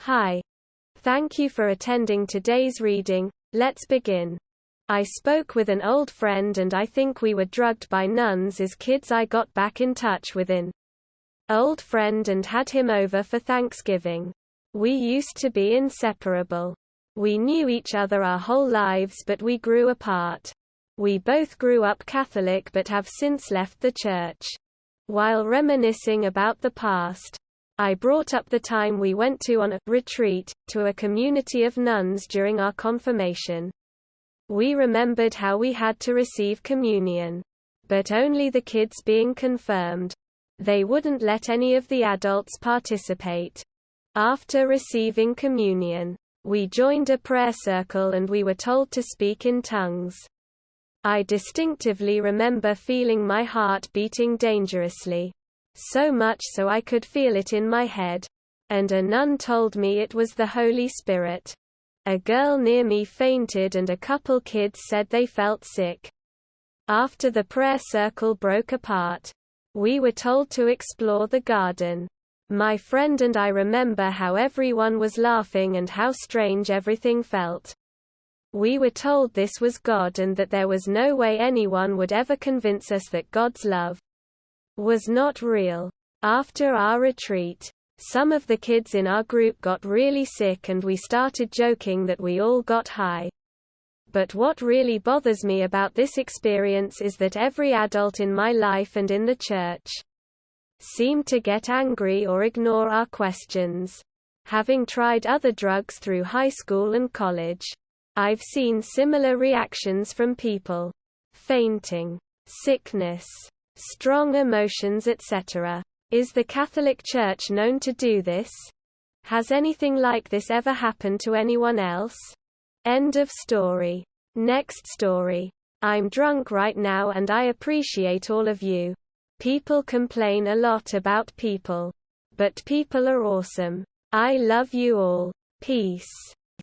Hi. Thank you for attending today's reading. Let's begin. I spoke with an old friend and I think we were drugged by nuns as kids. I got back in touch with an old friend and had him over for Thanksgiving. We used to be inseparable. We knew each other our whole lives, but we grew apart. We both grew up Catholic but have since left the church. While reminiscing about the past, I brought up the time we went on a retreat to a community of nuns during our confirmation. We remembered how we had to receive communion, but only the kids being confirmed. They wouldn't let any of the adults participate. After receiving communion, we joined a prayer circle and we were told to speak in tongues. I distinctively remember feeling my heart beating dangerously. So much so I could feel it in my head. And a nun told me it was the Holy Spirit. A girl near me fainted and a couple kids said they felt sick. After the prayer circle broke apart, we were told to explore the garden. My friend and I remember how everyone was laughing and how strange everything felt. We were told this was God and that there was no way anyone would ever convince us that God's love was not real. After our retreat, some of the kids in our group got really sick and we started joking that we all got high. But what really bothers me about this experience is that every adult in my life and in the church seemed to get angry or ignore our questions. Having tried other drugs through high school and college, I've seen similar reactions from people: fainting, sickness, strong emotions, etc. Is the Catholic Church known to do this? Has anything like this ever happened to anyone else? End of story. Next story. I'm drunk right now and I appreciate all of you. People complain a lot about people. But people are awesome. I love you all. Peace.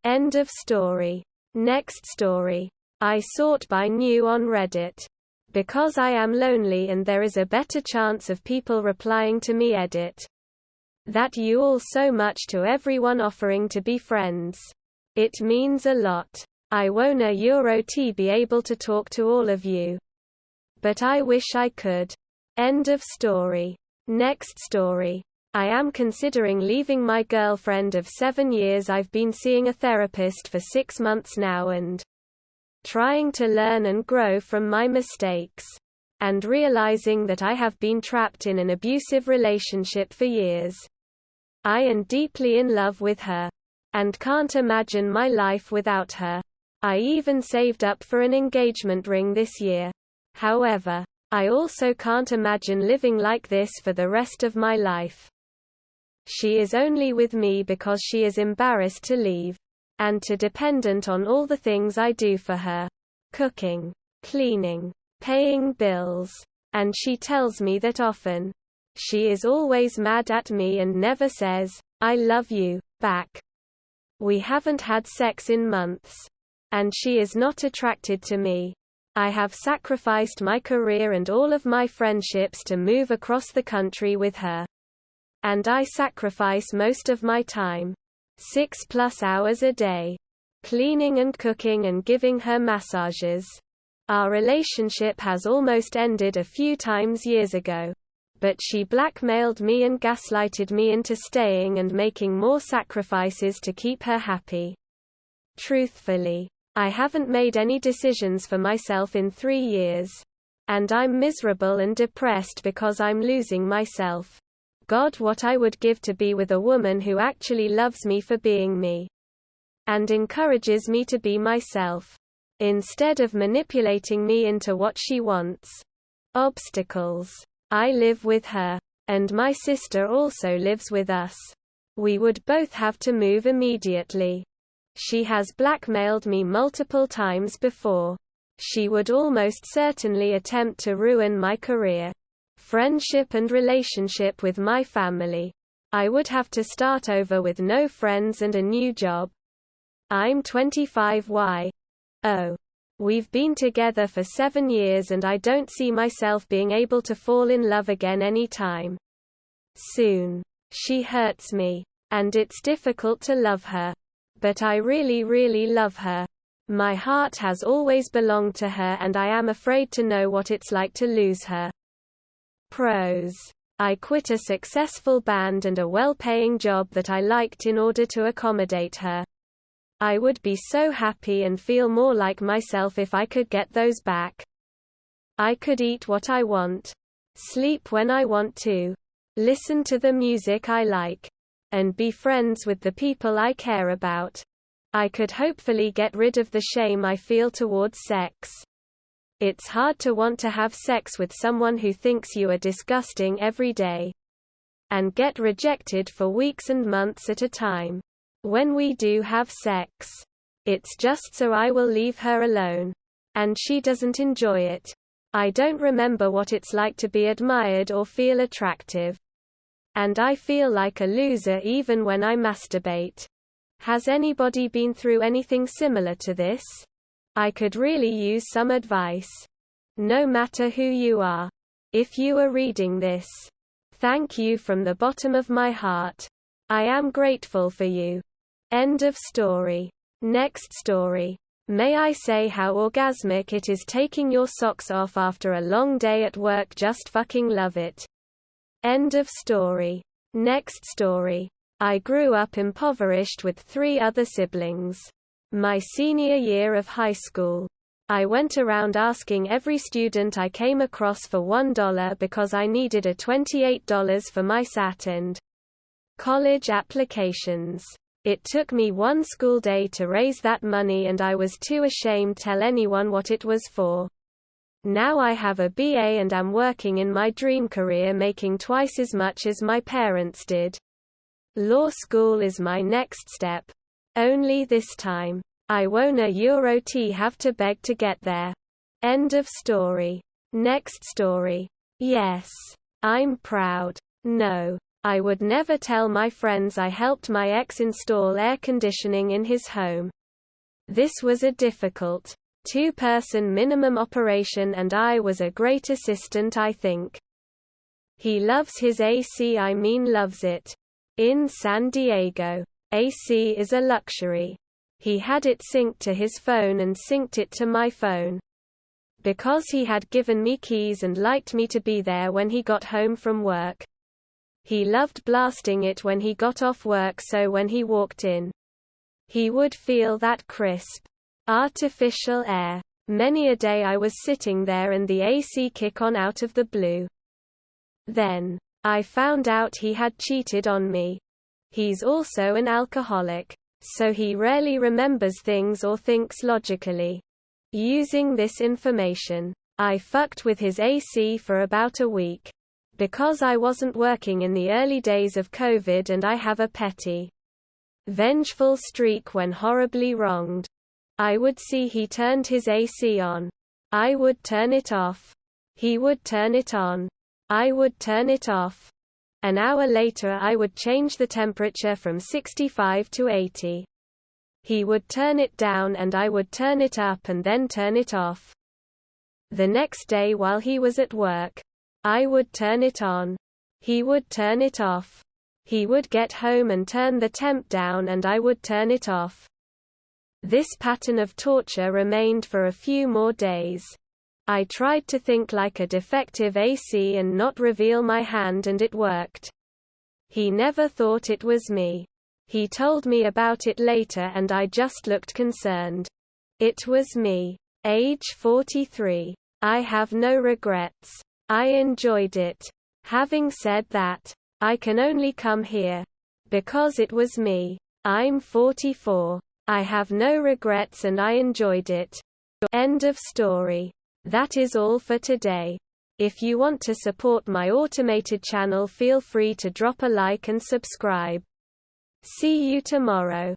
End of story. Next story. I sort by new on Reddit. Because I am lonely and there is a better chance of people replying to me. Edit. That you all so much to everyone offering to be friends. It means a lot. I won't be able to talk to all of you. But I wish I could. End of story. Next story. I am considering leaving my girlfriend of 7 years. I've been seeing a therapist for 6 months now and trying to learn and grow from my mistakes, and realizing that I have been trapped in an abusive relationship for years. I am deeply in love with her, and can't imagine my life without her. I even saved up for an engagement ring this year. However, I also can't imagine living like this for the rest of my life. She is only with me because she is embarrassed to leave, and too dependent on all the things I do for her. Cooking, cleaning, paying bills. And she tells me that often. She is always mad at me and never says, "I love you," back. We haven't had sex in months. And she is not attracted to me. I have sacrificed my career and all of my friendships to move across the country with her. And I sacrifice most of my time, 6+ hours a day, cleaning and cooking and giving her massages. Our relationship has almost ended a few times years ago. But she blackmailed me and gaslighted me into staying and making more sacrifices to keep her happy. Truthfully, I haven't made any decisions for myself in 3 years. And I'm miserable and depressed because I'm losing myself. God, what I would give to be with a woman who actually loves me for being me. And encourages me to be myself. Instead of manipulating me into what she wants. Obstacles. I live with her. And my sister also lives with us. We would both have to move immediately. She has blackmailed me multiple times before. She would almost certainly attempt to ruin my career, friendship and relationship with my family. I would have to start over with no friends and a new job. I'm 25. Why? Oh. We've been together for 7 years and I don't see myself being able to fall in love again anytime soon. She hurts me. And it's difficult to love her. But I really, really love her. My heart has always belonged to her and I am afraid to know what it's like to lose her. Pros. I quit a successful band and a well-paying job that I liked in order to accommodate her. I would be so happy and feel more like myself if I could get those back. I could eat what I want, sleep when I want to, listen to the music I like, and be friends with the people I care about. I could hopefully get rid of the shame I feel towards sex. It's hard to want to have sex with someone who thinks you are disgusting every day. And get rejected for weeks and months at a time. When we do have sex, it's just so I will leave her alone. And she doesn't enjoy it. I don't remember what it's like to be admired or feel attractive. And I feel like a loser even when I masturbate. Has anybody been through anything similar to this? I could really use some advice. No matter who you are. If you are reading this, thank you from the bottom of my heart. I am grateful for you. End of story. Next story. May I say how orgasmic it is taking your socks off after a long day at work. Just fucking love it. End of story. Next story. I grew up impoverished with 3 other siblings. My senior year of high school, I went around asking every student I came across for $1 because I needed a $28 for my SAT and college applications. It took me 1 school day to raise that money and I was too ashamed to tell anyone what it was for. Now I have a BA and am working in my dream career making twice as much as my parents did. Law school is my next step. Only this time, I won't have to beg to get there. End of story. Next story. Yes. I'm proud. No. I would never tell my friends I helped my ex install air conditioning in his home. This was a difficult, 2-person minimum operation and I was a great assistant, I think. He loves his AC, loves it. In San Diego, AC is a luxury. He had it synced to his phone and synced it to my phone. Because he had given me keys and liked me to be there when he got home from work. He loved blasting it when he got off work so when he walked in, he would feel that crisp, artificial air. Many a day I was sitting there and the AC kick on out of the blue. Then, I found out he had cheated on me. He's also an alcoholic, so he rarely remembers things or thinks logically. Using this information, I fucked with his AC for about a week. Because I wasn't working in the early days of COVID and I have a petty, vengeful streak when horribly wronged. I would see he turned his AC on. I would turn it off. He would turn it on. I would turn it off. An hour later I would change the temperature from 65 to 80. He would turn it down and I would turn it up and then turn it off. The next day while he was at work, I would turn it on. He would turn it off. He would get home and turn the temp down and I would turn it off. This pattern of torture remained for a few more days. I tried to think like a defective AC and not reveal my hand and it worked. He never thought it was me. He told me about it later and I just looked concerned. It was me. Age 43. I have no regrets. I enjoyed it. Having said that, I can only come here because it was me. I'm 44. I have no regrets and I enjoyed it. End of story. That is all for today. If you want to support my automated channel, feel free to drop a like and subscribe. See you tomorrow.